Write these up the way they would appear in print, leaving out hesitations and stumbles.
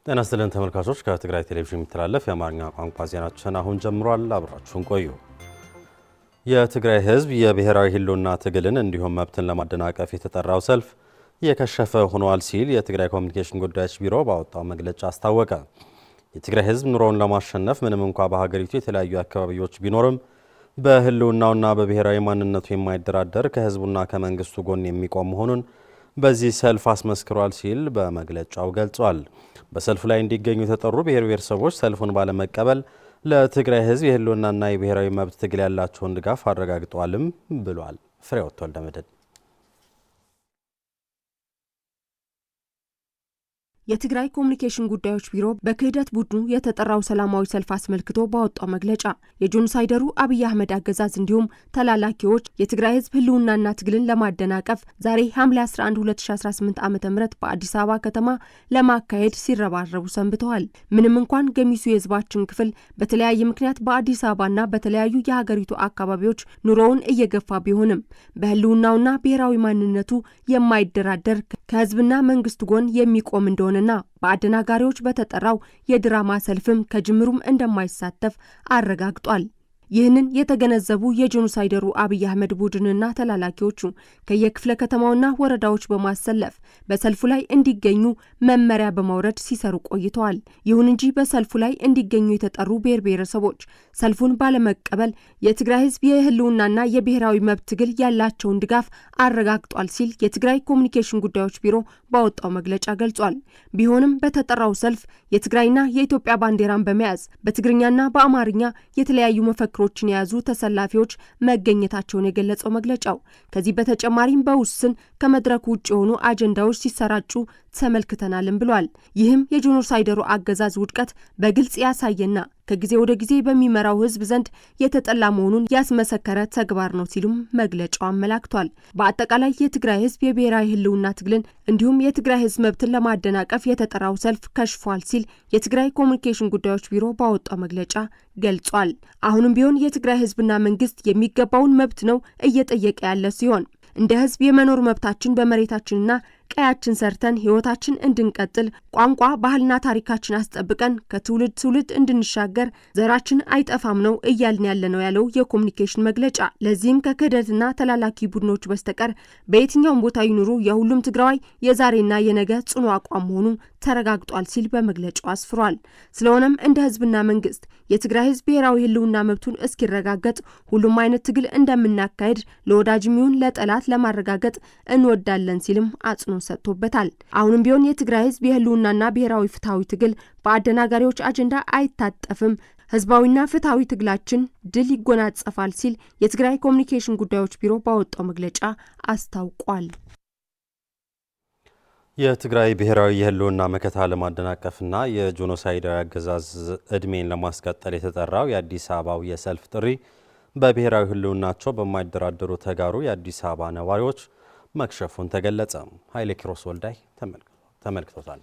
ጤና ይስጥልን ተመልካቾች ከትግራይ ቴሌቪዥን የሚተላለፍ የአማርኛ ቋንቋ ዜናችን አሁን ጀምሯል። አብራችሁን ቆዩ። የትግራይ ሕዝብ የብሔራዊ ህልውና ትግልን እንዲሁም መብትን ለማደናቀፍ የተጠራው ሰልፍ የከሸፈ ሆኗል ሲል የትግራይ ኮሚኒኬሽን ጉዳዮች ቢሮ ባወጣው መግለጫ አስታወቀ። የትግራይ ሕዝብ ኑሮውን ለማሸነፍ ምንም እንኳ በሀገሪቱ የተለያዩ አካባቢዎች ቢኖርም በህልውናውና በብሔራዊ ማንነቱ የማይደራደር ከህዝቡና ከመንግስቱ ጎን የሚቆም መሆኑን በዚህ ሰልፍ አስመስክሯል ሲል በመግለጫው ገልጿል። በሰልፉ ላይ እንዲገኙ የተጠሩ ብሔር ብሔረሰቦች ሰልፉን ባለመቀበል ለትግራይ ህዝብ የህልውናና የብሔራዊ መብት ትግል ያላቸውን ድጋፍ አረጋግጠዋልም ብሏል። ፍሬሕይወት ወልደመድህን የትግራይ ኮሚኒኬሽን ጉዳዮች ቢሮ በክህደት ቡድኑ የተጠራው ሰላማዊ ሰልፍ አስመልክቶ ባወጣው መግለጫ የጄኖሳይደሩ አብይ አህመድ አገዛዝ እንዲሁም ተላላኪዎች የትግራይ ህዝብ ህልውናና ትግልን ለማደናቀፍ ዛሬ ሐምሌ 11 2018 ዓ.ም በአዲስ አበባ ከተማ ለማካሄድ ሲረባረቡ ሰንብተዋል። ምንም እንኳን ገሚሱ የህዝባችን ክፍል በተለያየ ምክንያት በአዲስ አበባና በተለያዩ የሀገሪቱ አካባቢዎች ኑሮውን እየገፋ ቢሆንም በህልውናውና ብሔራዊ ማንነቱ የማይደራደር ከህዝብና መንግስት ጎን የሚቆም እንደሆነ ና በአደናጋሪዎች በተጠራው የድራማ ሰልፍም ከጅምሩም እንደማይሳተፍ አረጋግጧል። ይህንን የተገነዘቡ የጄኖሳይደሩ አብይ አህመድ ቡድንና ተላላኪዎቹ ከየክፍለ ከተማውና ወረዳዎች በማሰለፍ በሰልፉ ላይ እንዲገኙ መመሪያ በማውረድ ሲሰሩ ቆይተዋል። ይሁን እንጂ በሰልፉ ላይ እንዲገኙ የተጠሩ ብሔር ብሔረሰቦች ሰልፉን ባለመቀበል የትግራይ ህዝብ የህልውናና የብሔራዊ መብት ትግል ያላቸውን ድጋፍ አረጋግጧል ሲል የትግራይ ኮሚኒኬሽን ጉዳዮች ቢሮ ባወጣው መግለጫ ገልጿል። ቢሆንም በተጠራው ሰልፍ የትግራይና የኢትዮጵያ ባንዲራን በመያዝ በትግርኛና በአማርኛ የተለያዩ መፈክሮችን የያዙ ተሰላፊዎች መገኘታቸውን የገለጸው መግለጫው ከዚህ በተጨማሪም በውስን ከመድረኩ ውጭ የሆኑ አጀንዳዎች ሲሰራጩ ተመልክተናልም ብሏል። ይህም የጄኖሳይደሩ አገዛዝ ውድቀት በግልጽ ያሳየና ከጊዜ ወደ ጊዜ በሚመራው ህዝብ ዘንድ የተጠላ መሆኑን ያስመሰከረ ተግባር ነው ሲሉም መግለጫው አመላክቷል። በአጠቃላይ የትግራይ ህዝብ የብሔራዊ ህልውና ትግልን እንዲሁም የትግራይ ህዝብ መብትን ለማደናቀፍ የተጠራው ሰልፍ ከሽፏል ሲል የትግራይ ኮሚኒኬሽን ጉዳዮች ቢሮ ባወጣው መግለጫ ገልጿል። አሁንም ቢሆን የትግራይ ህዝብና መንግስት የሚገባውን መብት ነው እየጠየቀ ያለ ሲሆን እንደ ህዝብ የመኖር መብታችን በመሬታችንና ቀያችን ሰርተን ህይወታችን እንድንቀጥል ቋንቋ ባህልና ታሪካችን አስጠብቀን ከትውልድ ትውልድ እንድንሻገር ዘራችን አይጠፋም ነው እያልን ያለ ነው ያለው የኮሚኒኬሽን መግለጫ። ለዚህም ከክህደትና ተላላኪ ቡድኖች በስተቀር በየትኛውም ቦታ ይኑሩ የሁሉም ትግራዋይ የዛሬና የነገ ጽኑ አቋም መሆኑ ተረጋግጧል ሲል በመግለጫው አስፍሯል። ስለሆነም እንደ ህዝብና መንግስት የትግራይ ህዝብ ብሔራዊ ህልውና መብቱን እስኪረጋገጥ ሁሉም አይነት ትግል እንደምናካሄድ ለወዳጅም ይሁን ለጠላት ለማረጋገጥ እንወዳለን ሲልም አጽንኦት ሰጥቶበታል። አሁንም ቢሆን የትግራይ ህዝብ የህልውናና ብሔራዊ ፍትሃዊ ትግል በአደናጋሪዎች አጀንዳ አይታጠፍም፣ ህዝባዊና ፍትሃዊ ትግላችን ድል ይጎናጸፋል ሲል የትግራይ ኮሚኒኬሽን ጉዳዮች ቢሮ ባወጣው መግለጫ አስታውቋል። የትግራይ ብሔራዊ የህልውና መከታ ለማደናቀፍና የጄኖሳይዳዊ አገዛዝ እድሜን ለማስቀጠል የተጠራው የአዲስ አበባው የሰልፍ ጥሪ በብሔራዊ ህልውናቸው በማይደራደሩ ተጋሩ የአዲስ አበባ ነዋሪዎች መክሸፉን ተገለጸ። ኃይሌ ኪሮስ ወልዳይ ተመልክቶታል።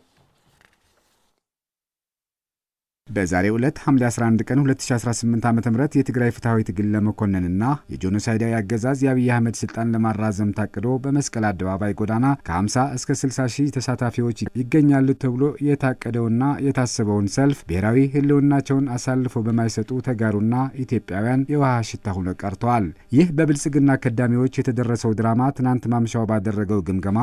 በዛሬው ዕለት ሐምሌ 11 ቀን 2018 ዓ.ም የትግራይ ፍትሃዊ ትግል ለመኮነንና የጄኖሳይዳዊ አገዛዝ የአብይ አህመድ ስልጣን ለማራዘም ታቅዶ በመስቀል አደባባይ ጎዳና ከ50 እስከ 60 ሺህ ተሳታፊዎች ይገኛሉ ተብሎ የታቀደውና የታሰበውን ሰልፍ ብሔራዊ ህልውናቸውን አሳልፎ በማይሰጡ ተጋሩና ኢትዮጵያውያን የውሃ ሽታ ሆኖ ቀርተዋል። ይህ በብልጽግና ከዳሚዎች የተደረሰው ድራማ ትናንት ማምሻው ባደረገው ግምገማ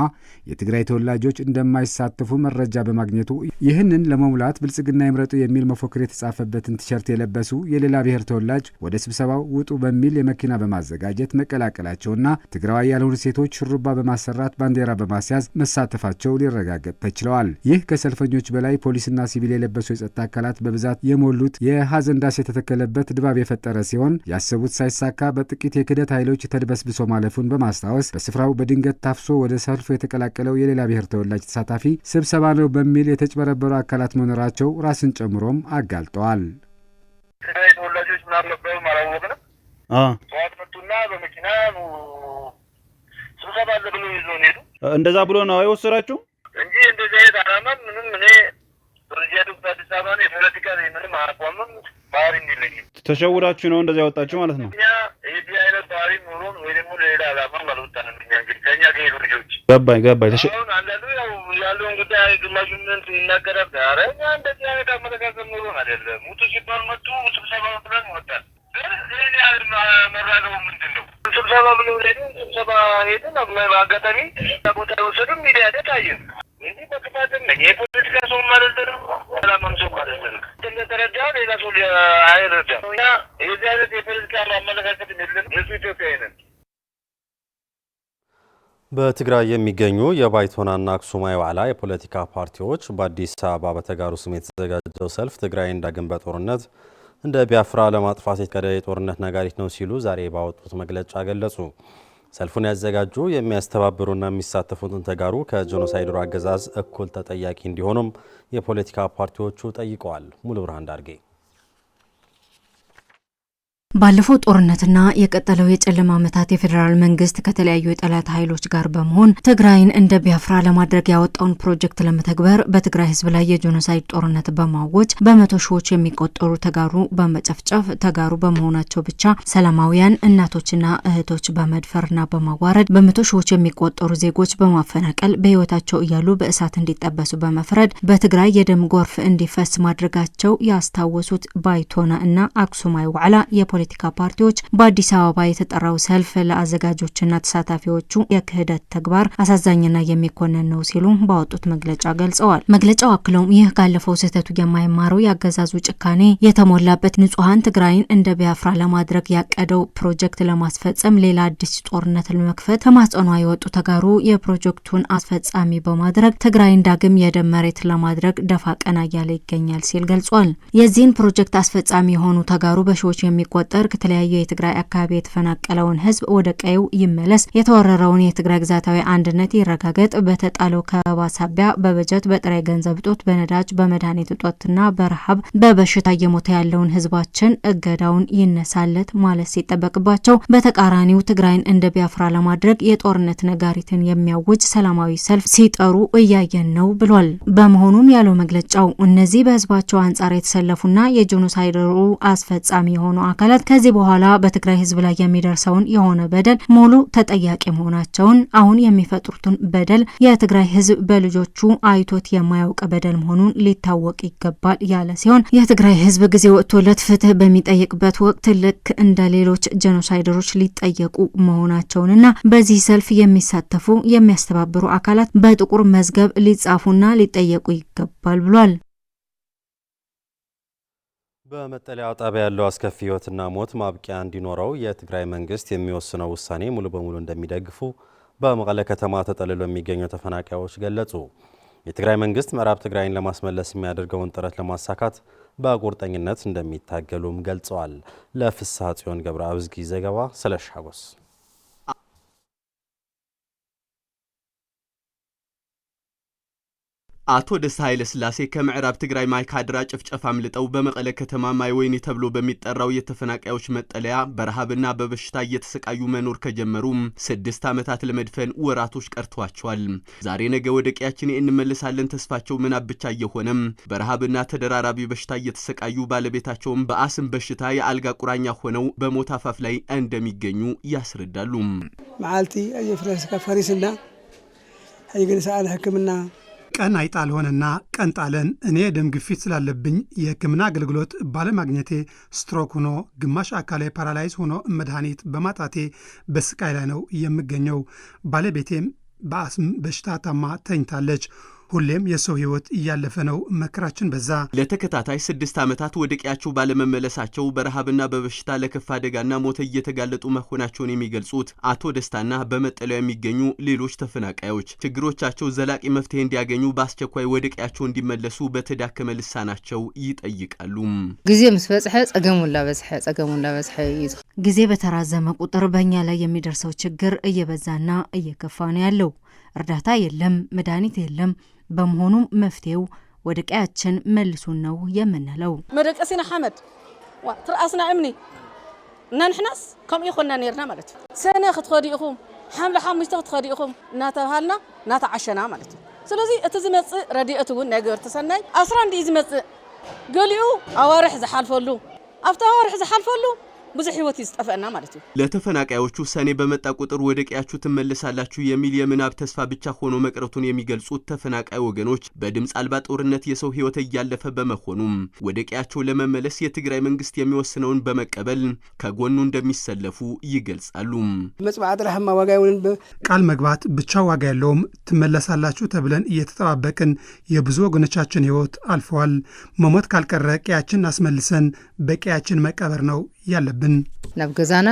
የትግራይ ተወላጆች እንደማይሳተፉ መረጃ በማግኘቱ ይህንን ለመሙላት ብልጽግና ይምረጡ የሚል መፎክር የተጻፈበትን ቲሸርት የለበሱ የሌላ ብሔር ተወላጅ ወደ ስብሰባው ውጡ በሚል የመኪና በማዘጋጀት መቀላቀላቸውና ትግራዋይ ያልሆኑ ሴቶች ሹሩባ በማሰራት ባንዲራ በማስያዝ መሳተፋቸው ሊረጋገጥ ተችለዋል። ይህ ከሰልፈኞች በላይ ፖሊስና ሲቪል የለበሱ የጸጥታ አካላት በብዛት የሞሉት የሀዘን ዳስ የተተከለበት ድባብ የፈጠረ ሲሆን ያሰቡት ሳይሳካ በጥቂት የክህደት ኃይሎች ተድበስብሶ ማለፉን በማስታወስ በስፍራው በድንገት ታፍሶ ወደ ሰልፉ የተቀላቀለው የሌላ ብሔር ተወላጅ ተሳታፊ ስብሰባ ነው በሚል የተጭበረበሩ አካላት መኖራቸው ራስን ጨምሮም አጋልጠዋል። ትግራይ ተወላጆች ምናምን ነበሩ አላወቅንም። ጠዋት መጡና በመኪና ስብሰባ አለ ብሎ ይዞን ሄዱ። እንደዛ ብሎ ነው አይወሰራችሁ እንጂ እንደዚህ አይነት አላማ ምንም እኔ ፕሬዚዳንቱ አዲስ አበባ ነው የፖለቲካ ምንም አቋምም ባህሪ የለኝም። ተሸውዳችሁ ነው እንደዛ ያወጣችሁ ማለት ነው። እኛ ይሄ አይነት ባህሪ ኑሮን ወይ ደግሞ ሌላ አላማ አልወጣንም። እኛ እንግዲህ ከኛ ጋር ልጆች ገባኝ አሁን አንዳንዱ ያው ያለውን ጉዳይ ግማሹን የሚናገረው አረኛ እንደዚህ አይነት አመለካከት ኖሮ አይደለም። ሙቱ ሲባል መጡ ስብሰባ ብለን ወጣን። እኔ መራገው ምንድነው ስብሰባ ብለው ስብሰባ ሄደን አጋጣሚ ቦታ ወሰዱ ሚዲያ ታየን። እንዴ በከታተል ነው የፖለቲካ ሰው ማለት ነው ሰላማም ሰው ማለት ነው እንደተረዳው ሌላ ሰው አይረዳም። እና የዚህ አይነት የፖለቲካ አመለካከት የለም። ኢትዮጵያዊ ነን። በትግራይ የሚገኙ የባይቶናና አክሱማይ ዋዕላ የፖለቲካ ፓርቲዎች በአዲስ አበባ በተጋሩ ስም የተዘጋጀው ሰልፍ ትግራይን ዳግም በጦርነት እንደ ቢያፍራ ለማጥፋት የተካሄደ የጦርነት ነጋሪት ነው ሲሉ ዛሬ ባወጡት መግለጫ ገለጹ። ሰልፉን ያዘጋጁ የሚያስተባብሩና የሚሳተፉትን ተጋሩ ከጄኖሳይደሩ አገዛዝ እኩል ተጠያቂ እንዲሆኑም የፖለቲካ ፓርቲዎቹ ጠይቀዋል። ሙሉ ብርሃን ዳርጌ ባለፈው ጦርነትና የቀጠለው የጨለማ ዓመታት የፌደራል መንግስት ከተለያዩ የጠላት ኃይሎች ጋር በመሆን ትግራይን እንደ ቢያፍራ ለማድረግ ያወጣውን ፕሮጀክት ለመተግበር በትግራይ ህዝብ ላይ የጄኖሳይድ ጦርነት በማወጅ በመቶ ሺዎች የሚቆጠሩ ተጋሩ በመጨፍጨፍ ተጋሩ በመሆናቸው ብቻ ሰላማውያን እናቶችና እህቶች በመድፈርና በማዋረድ በመቶ ሺዎች የሚቆጠሩ ዜጎች በማፈናቀል በህይወታቸው እያሉ በእሳት እንዲጠበሱ በመፍረድ በትግራይ የደም ጎርፍ እንዲፈስ ማድረጋቸው ያስታወሱት ባይቶና እና አክሱማይ ዋዕላ የፖለቲካ ፓርቲዎች በአዲስ አበባ የተጠራው ሰልፍ ለአዘጋጆችና ተሳታፊዎቹ የክህደት ተግባር አሳዛኝና የሚኮነን ነው ሲሉ ባወጡት መግለጫ ገልጸዋል። መግለጫው አክለውም ይህ ካለፈው ስህተቱ የማይማረው ያገዛዙ ጭካኔ የተሞላበት ንጹሃን ትግራይን እንደ ቢያፍራ ለማድረግ ያቀደው ፕሮጀክት ለማስፈጸም ሌላ አዲስ ጦርነት ለመክፈት ከማጸኗ የወጡ ተጋሩ የፕሮጀክቱን አስፈጻሚ በማድረግ ትግራይን ዳግም የደም መሬት ለማድረግ ደፋ ቀና እያለ ይገኛል ሲል ገልጿል። የዚህን ፕሮጀክት አስፈጻሚ የሆኑ ተጋሩ በሺዎች የሚቆጠሩ ከተለያዩ የትግራይ አካባቢ የተፈናቀለውን ህዝብ ወደ ቀዩ ይመለስ፣ የተወረረውን የትግራይ ግዛታዊ አንድነት ይረጋገጥ፣ በተጣለው ከበባ ሳቢያ በበጀት በጥሬ ገንዘብ እጦት በነዳጅ በመድኃኒት እጦትና በረሃብ በበሽታ እየሞተ ያለውን ህዝባችን እገዳውን ይነሳለት ማለት ሲጠበቅባቸው በተቃራኒው ትግራይን እንደ ቢያፍራ ለማድረግ የጦርነት ነጋሪትን የሚያውጅ ሰላማዊ ሰልፍ ሲጠሩ እያየን ነው ብሏል። በመሆኑም ያለው መግለጫው እነዚህ በህዝባቸው አንጻር የተሰለፉና የጄኖሳይደሩ አስፈጻሚ የሆኑ አካላት ከዚህ በኋላ በትግራይ ህዝብ ላይ የሚደርሰውን የሆነ በደል ሙሉ ተጠያቂ መሆናቸውን አሁን የሚፈጥሩትን በደል የትግራይ ህዝብ በልጆቹ አይቶት የማያውቅ በደል መሆኑን ሊታወቅ ይገባል ያለ ሲሆን የትግራይ ህዝብ ጊዜ ወጥቶለት ፍትህ በሚጠይቅበት ወቅት ልክ እንደ ሌሎች ጄኖሳይደሮች ሊጠየቁ መሆናቸውንና በዚህ ሰልፍ የሚሳተፉ የሚያስተባብሩ አካላት በጥቁር መዝገብ ሊጻፉና ሊጠየቁ ይገባል ብሏል። በመጠለያ ጣቢያ ያለው አስከፊ ህይወትና ሞት ማብቂያ እንዲኖረው የትግራይ መንግስት የሚወስነው ውሳኔ ሙሉ በሙሉ እንደሚደግፉ በመቀለ ከተማ ተጠልለው የሚገኙ ተፈናቃዮች ገለጹ። የትግራይ መንግስት ምዕራብ ትግራይን ለማስመለስ የሚያደርገውን ጥረት ለማሳካት በቁርጠኝነት እንደሚታገሉም ገልጸዋል። ለፍስሐ ጽዮን ገብረ አብዝጊ ዘገባ ስለሻጎስ አቶ ደስታ ኃይለ ስላሴ ከምዕራብ ትግራይ ማይካድራ ጭፍጨፋ አምልጠው በመቀለ ከተማ ማይ ወይኒ ተብሎ በሚጠራው የተፈናቃዮች መጠለያ በረሃብና በበሽታ እየተሰቃዩ መኖር ከጀመሩ 6 ዓመታት ለመድፈን ወራቶች ቀርተዋቸዋል። ዛሬ ነገ ወደ ቀያችን እንመለሳለን ተስፋቸው ምናብ ብቻ እየሆነም በረሃብና ተደራራቢ በሽታ እየተሰቃዩ ባለቤታቸውም በአስም በሽታ የአልጋ ቁራኛ ሆነው በሞት አፋፍ ላይ እንደሚገኙ ያስረዳሉ። መዓልቲ አየፍረስካ ፈሪስና አይገንሳለ ህክምና ቀን አይጣል ሆነና ቀን ጣለን። እኔ ደም ግፊት ስላለብኝ የህክምና አገልግሎት ባለማግኘቴ ስትሮክ ሆኖ ግማሽ አካሌ ፓራላይዝ ሆኖ መድኃኒት በማጣቴ በስቃይ ላይ ነው የምገኘው። ባለቤቴም በአስም በሽታ ታማ ተኝታለች። ሁሌም የሰው ህይወት እያለፈ ነው። መከራችን በዛ። ለተከታታይ 6 ዓመታት ወደ ቀያቸው ባለመመለሳቸው በረሃብና በበሽታ ለከፋ አደጋና ሞት እየተጋለጡ መሆናቸውን የሚገልጹት አቶ ደስታና በመጠለያው የሚገኙ ሌሎች ተፈናቃዮች ችግሮቻቸው ዘላቂ መፍትሄ እንዲያገኙ በአስቸኳይ ወደ ቀያቸው እንዲመለሱ በተዳከመ ልሳናቸው ይጠይቃሉ። ጊዜ መስበጽሐ ጸገሙላ በጽሐ ጊዜ በተራዘመ ቁጥር በእኛ ላይ የሚደርሰው ችግር እየበዛና እየከፋ ነው ያለው። እርዳታ የለም፣ መድኃኒት የለም። በመሆኑም መፍትሄው ወደ ቀያችን መልሱን ነው የምንለው። መደቀሲና ሐመድ ትርአስና እምኒ እናንሕናስ ከም ይኹንና ነርና ማለት ሰነ ክትኸዲኢኹም ሓምለ 5 ክትኸዲኢኹም እናተባሃልና እናተዓሸና ማለት ስለዚህ እቲ ዝመጽእ ረዲኤት እውን ናይ ገበርቲ ሰናይ 11 ዝመጽእ ገሊኡ ኣዋርሕ ዝሓልፈሉ ኣብታ ኣዋርሕ ዝሓልፈሉ ብዙ ህይወት ይስጠፈና ማለት ነው። ለተፈናቃዮቹ ሰኔ በመጣ ቁጥር ወደ ቀያችሁ ትመለሳላችሁ የሚል የምናብ ተስፋ ብቻ ሆኖ መቅረቱን የሚገልጹት ተፈናቃይ ወገኖች በድምጽ አልባ ጦርነት የሰው ህይወት እያለፈ በመሆኑ ወደ ቀያቸው ለመመለስ የትግራይ መንግስት የሚወስነውን በመቀበል ከጎኑ እንደሚሰለፉ ይገልጻሉ። መጽባዕት ረህማ ዋጋ ይሁን ቃል መግባት ብቻ ዋጋ የለውም። ትመለሳላችሁ ተብለን እየተጠባበቅን የብዙ ወገኖቻችን ህይወት አልፈዋል። መሞት ካልቀረ ቀያችን አስመልሰን በቀያችን መቀበር ነው ያለብን። ናብ ገዛና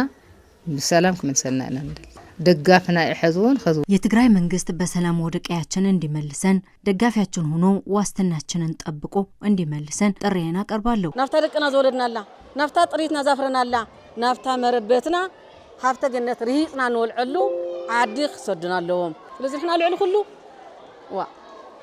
በሰላም ከመሰልና ደጋፍና ይحزون خذو የትግራይ መንግስት በሰላም ወደ ቀያችን እንዲመልሰን ደጋፊያችን ሆኖ ዋስትናችንን ጠብቆ እንዲመልሰን ጥሪዬን አቀርባለሁ። ናፍታ ደቅና ዘወለድናላ ናፍታ ጥሪትና ዛፍረናላ ናፍታ መረበትና ሀብተ ገነት ሪሂቅና ንወልዕሉ ዓዲ ክሰድናለዎም ስለዚህ احنا ልዕል ኩሉ ዋ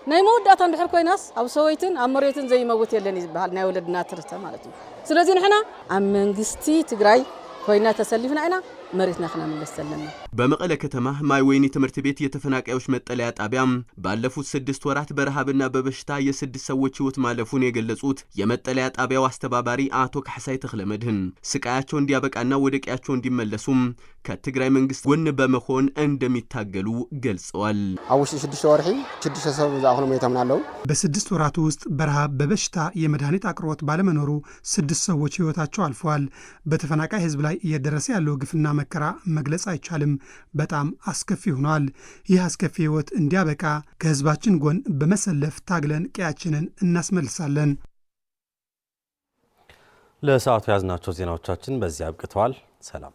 ናይ መወዳእታ እንድሕር ኮይናስ ኣብ ሰወይትን ኣብ መሬትን ዘይመውት የለን ይባሃል ናይ ወለድና ትርተ ማለት ነው። ስለዚህ احنا ኣብ መንግስቲ ትግራይ ኮይና ተሰልፍና ኢና መሬትና خنا መለሰለና በመቀለ ከተማ ማይ ወይኒ ትምህርት ቤት የተፈናቃዮች መጠለያ ጣቢያ ባለፉት 6 ወራት በረሃብና በበሽታ የ6 ሰዎች ህይወት ማለፉን የገለጹት የመጠለያ ጣቢያው አስተባባሪ አቶ ካሕሳይ ተክለመድህን ስቃያቸው እንዲያበቃና ወደ ቀያቸው እንዲመለሱም ከትግራይ መንግስት ጎን በመሆን እንደሚታገሉ ገልጸዋል። አውሽ 6 ወርሒ 6 ሰው ዛሁን መይተምናለው በ6 ወራት ውስጥ በረሃብ በበሽታ የመድኃኒት አቅርቦት ባለመኖሩ 6 ሰዎች ህይወታቸው አልፈዋል። በተፈናቃይ ህዝብ ላይ እየደረሰ ያለው ግፍና መከራ መግለጽ አይቻልም። በጣም አስከፊ ሆኗል። ይህ አስከፊ ህይወት እንዲያበቃ ከህዝባችን ጎን በመሰለፍ ታግለን ቀያችንን እናስመልሳለን። ለሰዓቱ ያዝናቸው ዜናዎቻችን በዚህ አብቅተዋል። ሰላም።